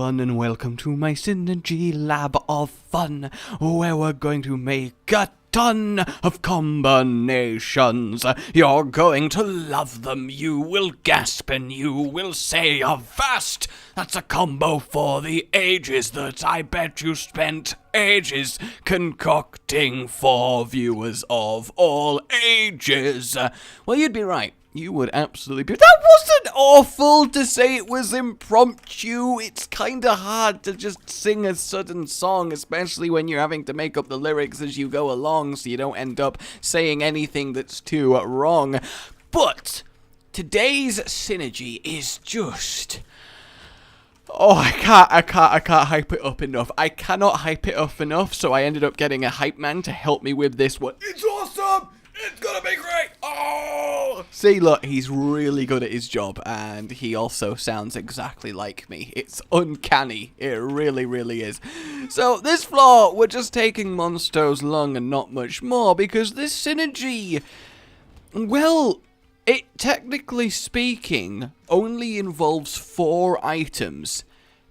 everyone, and welcome to my Synergy Lab of Fun, where we're going to make a ton of combinations. You're going to love them. You will gasp and you will say, "Avast! That's a combo for the ages that I bet you spent ages concocting for viewers of all ages." Well, you'd be right. You would absolutely be. That wasn't awful to say it was impromptu. It's kinda hard to just sing a sudden song, especially when you're having to make up the lyrics as you go along so you don't end up saying anything that's too wrong. But today's synergy is just... Oh, I can't hype it up enough. I cannot hype it up enough, so I ended up getting a hype man to help me with this one. It's awesome! It's gonna be great! Oh! See, look, he's really good at his job, and he also sounds exactly like me. It's uncanny. It really, really is. So, this floor, we're just taking Monstro's Lung and not much more, because this synergy, well, it, technically speaking, only involves 4 items,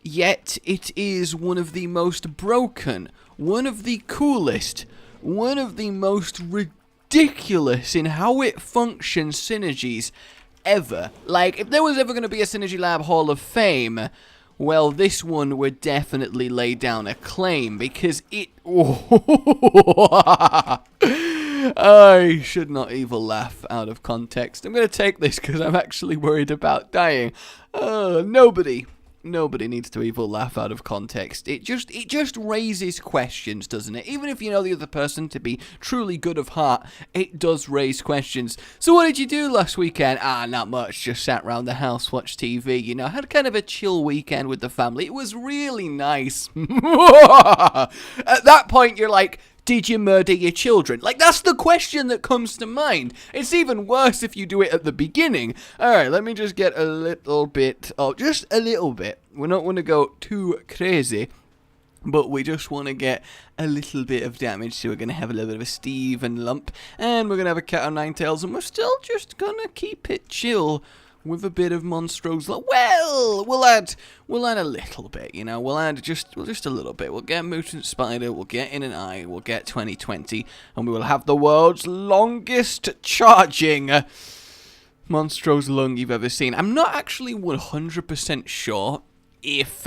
yet it is one of the most broken, one of the coolest, one of the most ridiculous in how it functions synergies ever. Like, if there was ever going to be a Synergy Lab Hall of Fame, well, this one would definitely lay down a claim, because it... I should not evil laugh out of context. I'm going to take this because I'm actually worried about dying. Nobody needs to evil laugh out of context. It just raises questions, doesn't it? Even if you know the other person to be truly good of heart, it does raise questions. So what did you do last weekend? Not much. Just sat around the house, watched TV, you know, had kind of a chill weekend with the family. It was really nice. At that point, you're like, did you murder your children? Like, that's the question that comes to mind. It's even worse if you do it at the beginning. Alright, let me just get a little bit, just a little bit. We're not going to go too crazy, but we just want to get a little bit of damage. So we're going to have a little bit of a Steven lump, and we're going to have a cat o' nine tails, and we're still just going to keep it chill with a bit of Monstro's Lung. Well, we'll add a little bit, you know. We'll add just a little bit. We'll get Mutant Spider, we'll get In an Eye, we'll get 2020, and we will have the world's longest charging Monstro's Lung you've ever seen. I'm not actually 100% sure if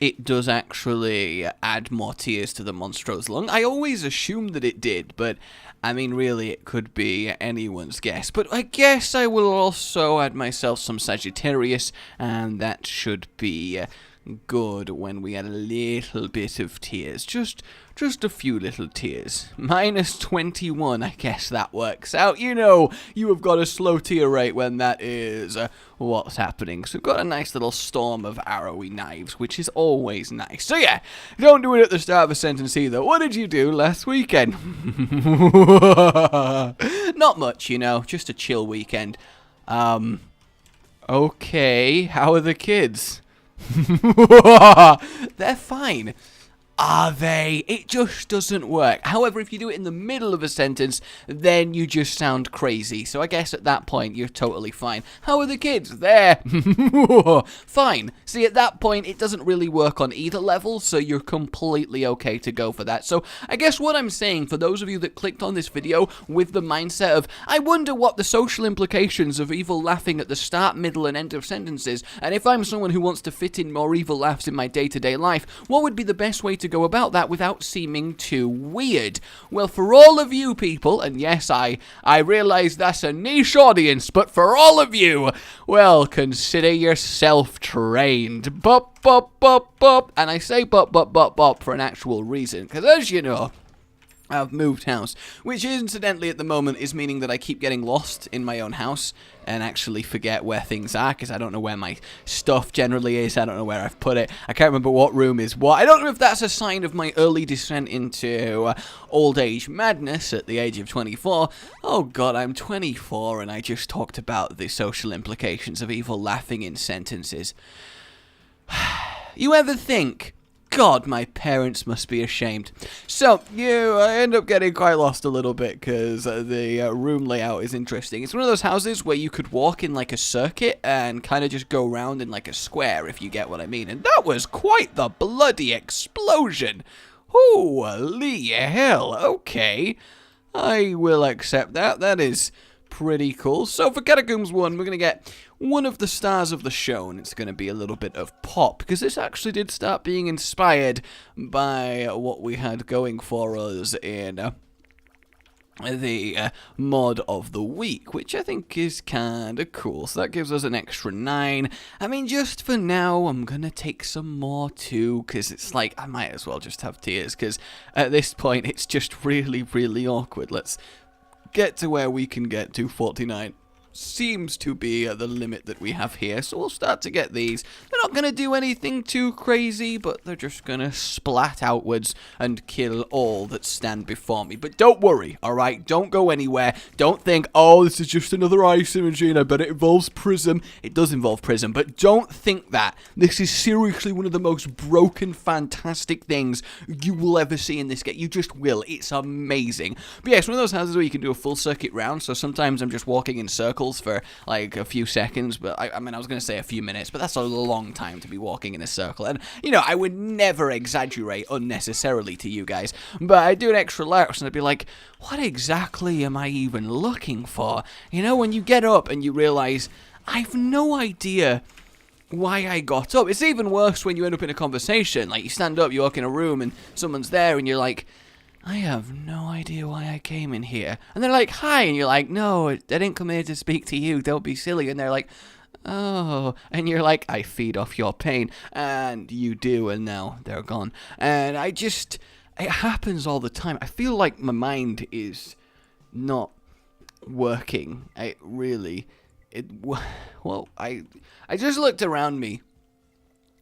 it does actually add more tears to the Monstro's Lung. I always assumed that it did, but I mean, really, it could be anyone's guess. But I guess I will also add myself some Sagittarius, and that should be good when we add a little bit of tears. Just a few little tears. Minus 21, I guess that works out. You know, you have got a slow tear rate when that is what's happening. So we've got a nice little storm of arrowy knives, which is always nice. So yeah, don't do it at the start of a sentence either. What did you do last weekend? Not much, you know, just a chill weekend. Okay, how are the kids? They're fine. Are they? It just doesn't work. However, if you do it in the middle of a sentence, then you just sound crazy. So I guess at that point, you're totally fine. How are the kids? They're fine. See, at that point, it doesn't really work on either level, so you're completely okay to go for that. So I guess what I'm saying, for those of you that clicked on this video with the mindset of, I wonder what the social implications of evil laughing at the start, middle, and end of sentences, and if I'm someone who wants to fit in more evil laughs in my day-to-day life, what would be the best way to go about that without seeming too weird? Well, for all of you people, and yes, I realize that's a niche audience, but for all of you, well, consider yourself trained. Bop, bop, bop, bop. And I say bop, bop, bop, bop for an actual reason, because as you know, I've moved house, which incidentally at the moment is meaning that I keep getting lost in my own house and actually forget where things are, because I don't know where my stuff generally is. I don't know where I've put it. I can't remember what room is what. I don't know if that's a sign of my early descent into old age madness at the age of 24. Oh god, I'm 24 and I just talked about the social implications of evil laughing in sentences. You ever think God, my parents must be ashamed. So, you end up getting quite lost a little bit because the room layout is interesting. It's one of those houses where you could walk in like a circuit and kind of just go around in like a square, if you get what I mean. And that was quite the bloody explosion. Holy hell, okay. I will accept that. That is pretty cool. So for Catacombs 1, we're going to get one of the stars of the show, and it's going to be a little bit of pop, because this actually did start being inspired by what we had going for us in the mod of the week, which I think is kind of cool. So that gives us an extra 9. I mean, just for now, I'm going to take some more too, because it's like, I might as well just have tears, because at this point, it's just really, really awkward. Let's get to where we can get to. 49 seems to be the limit that we have here, so we'll start to get these. They're not going to do anything too crazy, but they're just going to splat outwards and kill all that stand before me. But don't worry, alright? Don't go anywhere. Don't think, oh, this is just another ice machine, I bet it involves Prism. It does involve Prism, but don't think that. This is seriously one of the most broken, fantastic things you will ever see in this game. You just will. It's amazing. But yeah, it's one of those houses where you can do a full circuit round, so sometimes I'm just walking in circles for like a few seconds, but I mean, I was going to say a few minutes, but that's a long time to be walking in a circle. And, you know, I would never exaggerate unnecessarily to you guys, but I do an extra laps and I'd be like, what exactly am I even looking for? You know, when you get up and you realize, I've no idea why I got up. It's even worse when you end up in a conversation. Like, you stand up, you walk in a room, and someone's there, and you're like, I have no idea why I came in here. And they're like, hi, and you're like, no, I didn't come here to speak to you, don't be silly. And they're like, oh, and you're like, I feed off your pain. And you do, and now they're gone. And it happens all the time. I feel like my mind is not working. I just looked around me,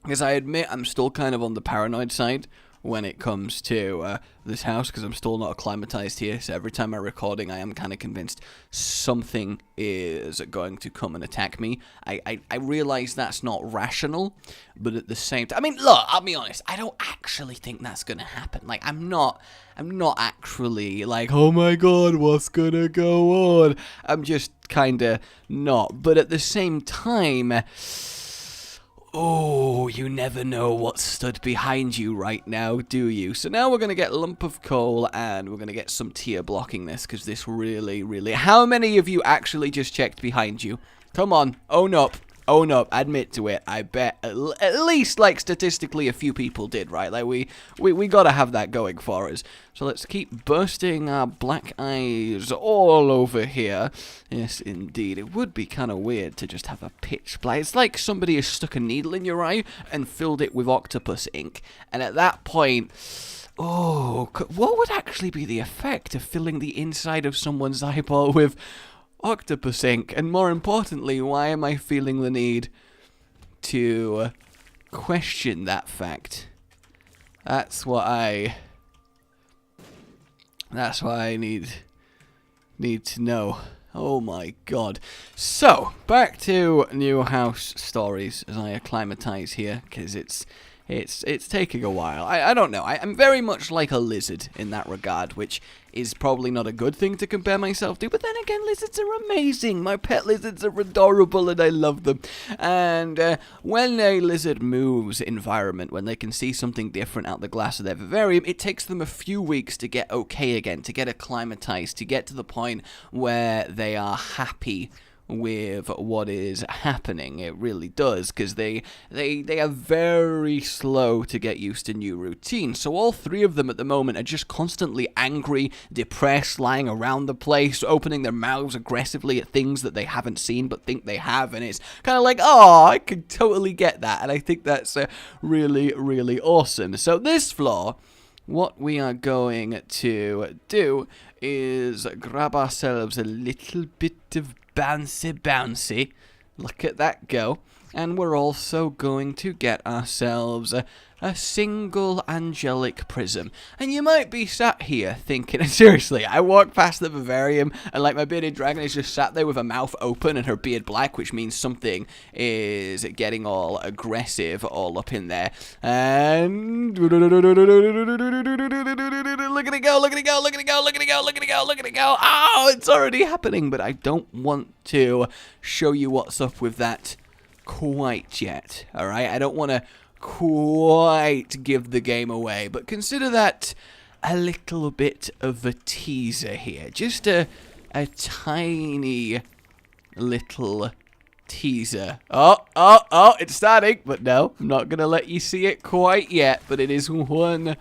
because I admit I'm still kind of on the paranoid side when it comes to this house, because I'm still not acclimatized here, so every time I'm recording I am kind of convinced something is going to come and attack me. I realize that's not rational, but at the same time, I mean, look, I'll be honest, I don't actually think that's gonna happen. Like, I'm not actually like, oh my god, what's gonna go on? I'm just kinda not, but at the same time, oh, you never know what stood behind you right now, do you? So now we're going to get Lump of Coal, and we're going to get some tier blocking this, because this really, really... How many of you actually just checked behind you? Come on, own up. Own up, admit to it. I bet at least, like, statistically a few people did, right? Like, we gotta have that going for us. So let's keep bursting our black eyes all over here. Yes, indeed. It would be kind of weird to just have a pitch black. It's like somebody has stuck a needle in your eye and filled it with octopus ink. And at that point... oh, what would actually be the effect of filling the inside of someone's eyeball with octopus ink? And more importantly, why am I feeling the need to question that fact? That's what I need to know. Oh my god. So, back to new house stories as I acclimatize here, because it's taking a while. I don't know. I'm very much like a lizard in that regard, which is probably not a good thing to compare myself to, but then again, lizards are amazing. My pet lizards are adorable and I love them. And when a lizard moves environment, when they can see something different out the glass of their vivarium, it takes them a few weeks to get okay again, to get acclimatized, to get to the point where they are happy with what is happening. It really does, because they are very slow to get used to new routines. So all three of them at the moment are just constantly angry, depressed, lying around the place, opening their mouths aggressively at things that they haven't seen but think they have, and it's kind of like, oh, I could totally get that, and I think that's really, really awesome. So this floor, what we are going to do is grab ourselves a little bit of bouncy. Look at that go. And we're also going to get ourselves a single angelic prism. And you might be sat here thinking, seriously, I walk past the vivarium and like my bearded dragon is just sat there with her mouth open and her beard black, which means something is getting all aggressive all up in there. And look at it go, look at it go, look at it go, look at it go, look at it go, look at it go. Oh, it's already happening, but I don't want to show you what's up with that quite yet. Alright, I don't want to quite give the game away, but consider that a little bit of a teaser here. Just a tiny little teaser. Oh, it's starting, but no, I'm not gonna let you see it quite yet, but it is one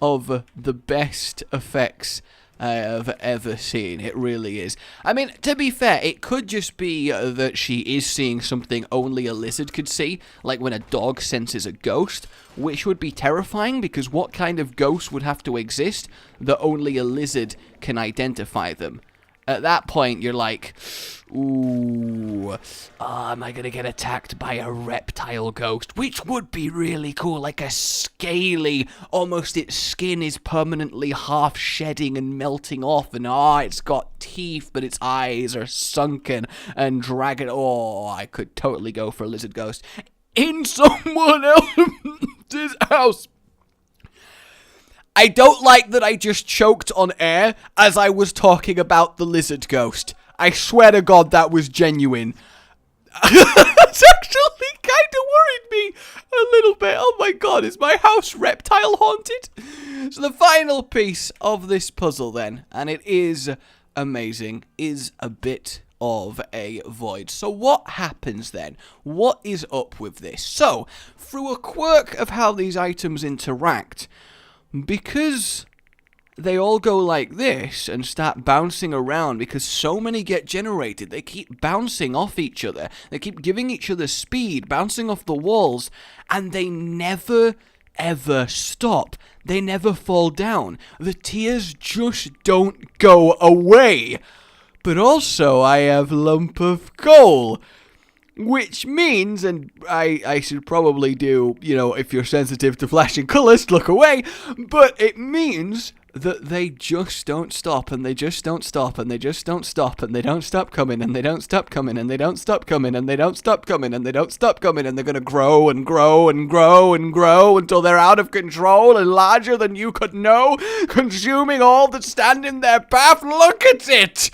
of the best effects I have ever seen. It really is. I mean, to be fair, it could just be that she is seeing something only a lizard could see, like when a dog senses a ghost, which would be terrifying, because what kind of ghost would have to exist that only a lizard can identify them? At that point, you're like, ooh, am I going to get attacked by a reptile ghost? Which would be really cool, like a scaly, almost its skin is permanently half shedding and melting off, and it's got teeth, but its eyes are sunken and dragon. Oh, I could totally go for a lizard ghost in someone else's house. I don't like that I just choked on air as I was talking about the lizard ghost. I swear to God that was genuine. That's actually kind of worried me a little bit. Oh my God, is my house reptile haunted? So the final piece of this puzzle then, and it is amazing, is a bit of a void. So what happens then? What is up with this? So, through a quirk of how these items interact, because they all go like this and start bouncing around, because so many get generated, they keep bouncing off each other, they keep giving each other speed, bouncing off the walls, and they never ever stop. They never fall down. The tears just don't go away. But also, I have lump of coal, which means, and I should probably do, if you're sensitive to flashing colours, look away, but it means that they just don't stop, and they just don't stop, and they just don't stop, and they don't stop coming, and they don't stop coming, and they don't stop coming, and they don't stop coming, and they don't stop coming, and they're going to grow and grow and grow and grow until they're out of control and larger than you could know, consuming all that stand in their path. Look at it!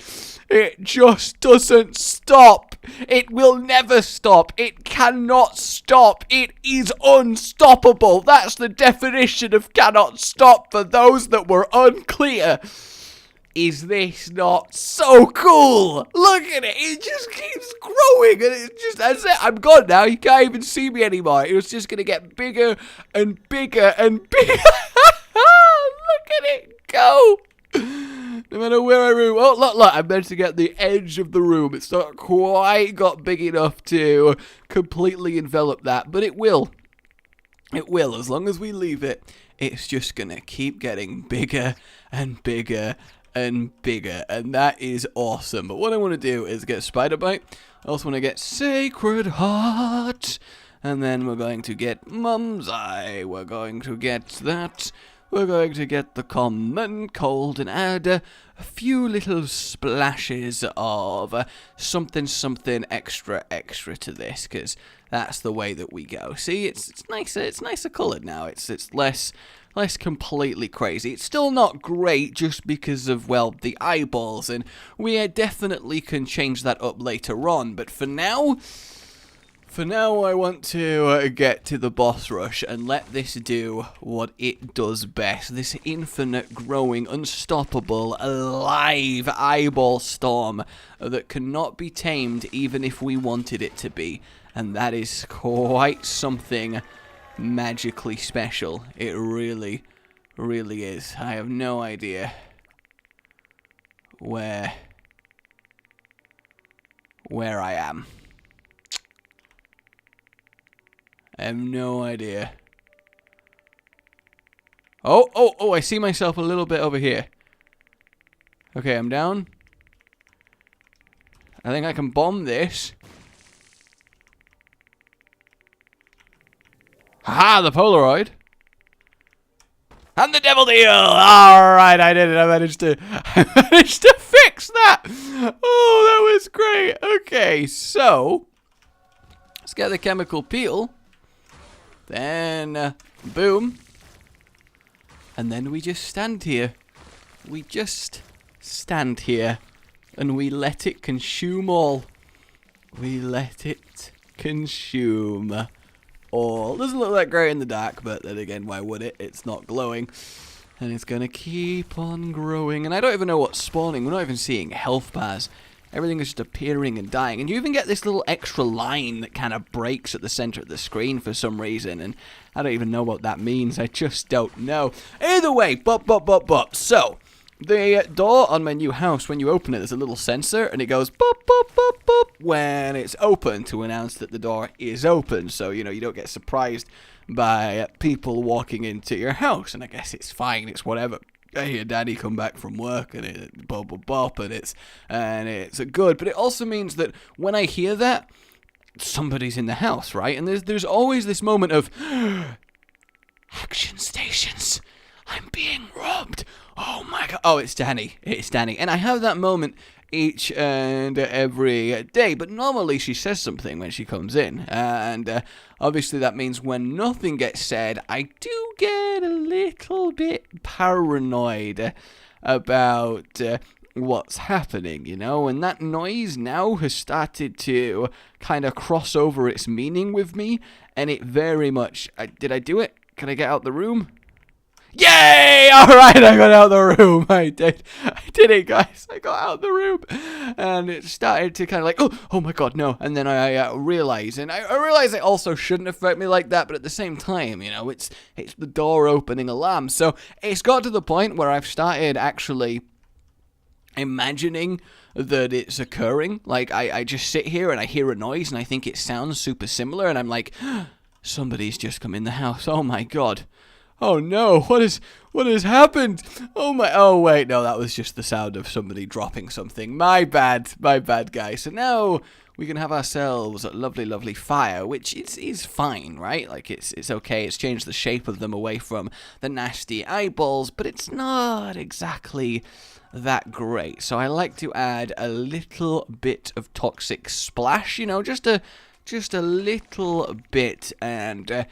It just doesn't stop. It will never stop. It cannot stop. It is unstoppable. That's the definition of cannot stop for those that were unclear. Is this not so cool? Look at it. It just keeps growing. And it's just, that's it. I'm gone now. You can't even see me anymore. It was just going to get bigger and bigger and bigger. Look at it go. No matter where I move. Oh, look, I managed to get the edge of the room. It's not quite got big enough to completely envelop that, but it will. It will, as long as we leave it. It's just gonna keep getting bigger and bigger and bigger, and that is awesome. But what I want to do is get Spider Bite. I also want to get Sacred Heart, and then we're going to get Mum's Eye. We're going to get that. We're going to get the common cold and add a few little splashes of something extra to this, because that's the way that we go. See, it's nicer. It's nicer coloured now. It's less completely crazy. It's still not great just because of, well, the eyeballs, and we definitely can change that up later on. But for now, I want to get to the boss rush and let this do what it does best. This infinite, growing, unstoppable, alive eyeball storm that cannot be tamed even if we wanted it to be. And that is quite something magically special. It really, really is. I have no idea where I am. I have no idea. Oh, I see myself a little bit over here. Okay, I'm down. I think I can bomb this. Haha, the Polaroid. And the devil deal! Alright, I did it. I managed to fix that! Oh, that was great. Okay, so let's get the chemical peel. Then, boom. And then we just stand here. We just stand here. And we let it consume all. We let it consume all. Doesn't look that great in the dark, but then again, why would it? It's not glowing. And it's gonna keep on growing. And I don't even know what's spawning. We're not even seeing health bars. Everything is just appearing and dying. And you even get this little extra line that kind of breaks at the center of the screen for some reason. And I don't even know what that means. I just don't know. Either way, so the door on my new house, when you open it, there's a little sensor, and it goes boop, boop, boop, boop when it's open to announce that the door is open. So, you know, you don't get surprised by people walking into your house. And I guess it's fine. It's whatever. I hear Daddy come back from work, and it bop, bop, bop, and it's good. But it also means that when I hear that, somebody's in the house, right? And there's always this moment of action stations. I'm being robbed. Oh my god. Oh, it's Danny. It's Danny. And I have that moment each and every day. But normally she says something when she comes in. And obviously that means when nothing gets said, I do get a little bit paranoid about what's happening, you know? And that noise now has started to kind of cross over its meaning with me. And it very much... did I do it? Can I get out the room? Yay! Alright, I got out of the room. I did it, guys. I got out of the room. And it started to kind of like, oh my god, no. And then I realized, and I realized it also shouldn't affect me like that, but at the same time, you know, it's the door opening alarm. So it's got to the point where I've started actually imagining that it's occurring. Like, I just sit here and I hear a noise and I think it sounds super similar, and I'm like, somebody's just come in the house. Oh my god. Oh no, what has happened? Oh wait, no, that was just the sound of somebody dropping something. My bad, guys. So now we can have ourselves a lovely fire, which is fine, right? Like, it's okay. It's changed the shape of them away from the nasty eyeballs, but it's not exactly that great. So I like to add a little bit of toxic splash, you know, just a little bit, and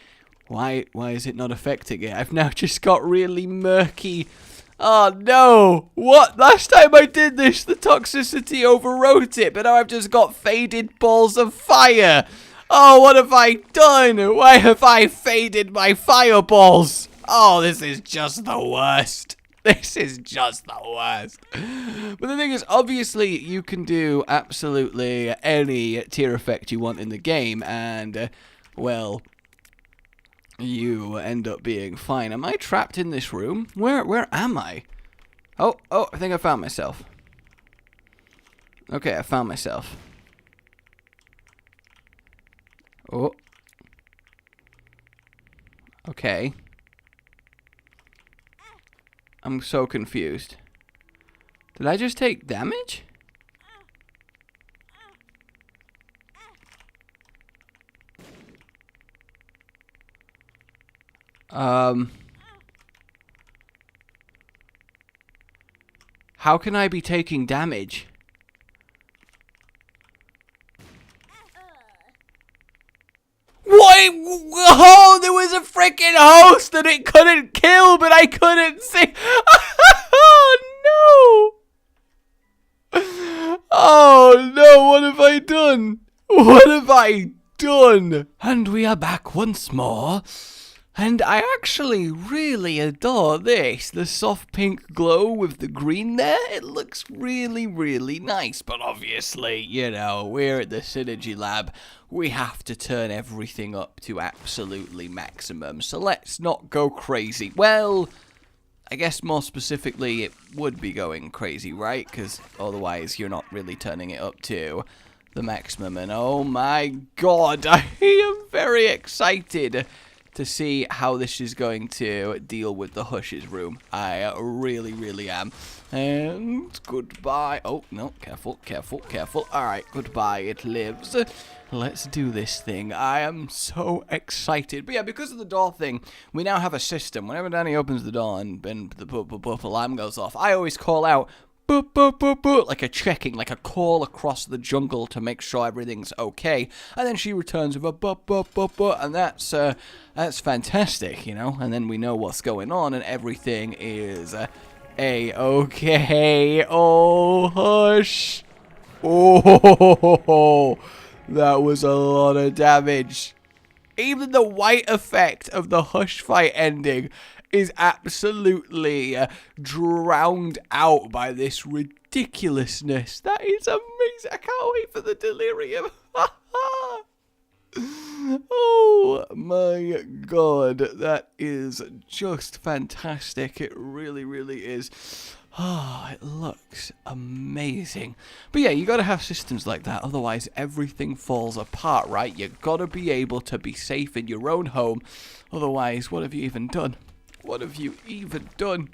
why is it not affecting it? I've now just got really murky. Oh no! What? Last time I did this, the toxicity overwrote it, but now I've just got faded balls of fire. Oh, what have I done? Why have I faded my fireballs? Oh, this is just the worst. This is just the worst. But the thing is, obviously, you can do absolutely any tear effect you want in the game, and, well, you end up being fine. Am I trapped in this room? Where am I? Oh, I think I found myself. Okay, I found myself. Oh. Okay. I'm so confused. Did I just take damage? How can I be taking damage? What? Oh, there was a freaking host that it couldn't kill, but I couldn't see. Oh, no. Oh, no, what have I done? What have I done? And we are back once more. And I actually really adore this. The soft pink glow with the green there. It looks really, really nice. But obviously, you know, we're at the Synergy Lab. We have to turn everything up to absolutely maximum. So let's not go crazy. Well, I guess more specifically, it would be going crazy, right? Because otherwise, you're not really turning it up to the maximum. And oh my god, I am very excited to see how this is going to deal with the Hushes room. I really, really am. And goodbye. Oh, no, careful. Alright, goodbye, it lives. Let's do this thing. I am so excited. But yeah, because of the door thing, we now have a system. Whenever Danny opens the door and the alarm goes off, I always call out, boop, boop, boop, boop, like a checking, like a call across the jungle to make sure everything's okay. And then she returns with a boop, boop, boop, boop, and that's fantastic, you know? And then we know what's going on, and everything is a-okay. Oh, hush. Oh, that was a lot of damage. Even the white effect of the hush fight ending is absolutely drowned out by this ridiculousness. That is amazing. I can't wait for the delirium. Oh my god, that is just fantastic. It really, really is. Oh, it looks amazing. But yeah, you gotta have systems like that, otherwise everything falls apart, right? You gotta be able to be safe in your own home, otherwise, what have you even done? What have you even done?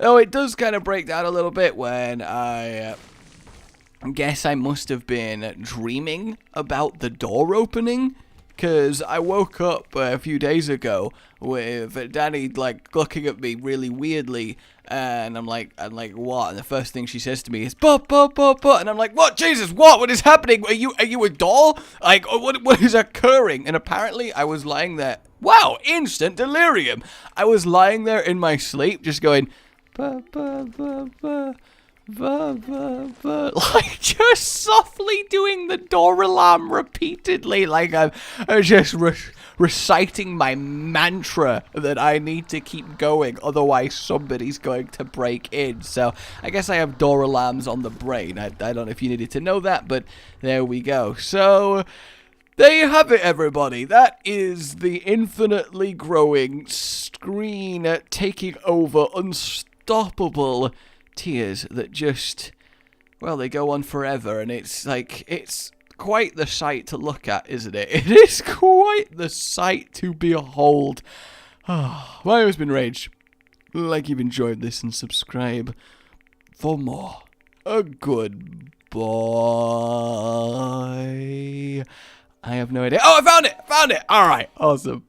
Oh, it does kind of break down a little bit when I guess I must have been dreaming about the door opening, because I woke up a few days ago with Danny, like, looking at me really weirdly, and I'm like, what? And the first thing she says to me is, but, and I'm like, what? Jesus, what? What is happening? Are you a doll? Like, what is occurring? And apparently I was lying there. Wow, instant delirium. I was lying there in my sleep, just going, like just softly doing the door alarm repeatedly, like I'm just reciting my mantra that I need to keep going, otherwise somebody's going to break in. So I guess I have door alarms on the brain. I don't know if you needed to know that, but there we go. So there you have it, everybody. That is the infinitely growing screen taking over unstoppable tears that just, well, they go on forever, and it's like, it's quite the sight to look at, isn't it? It is quite the sight to behold. Oh, my name has been Rage. Like you've enjoyed this, and subscribe for more. A goodbye. I have no idea. Oh, I found it! Alright, awesome.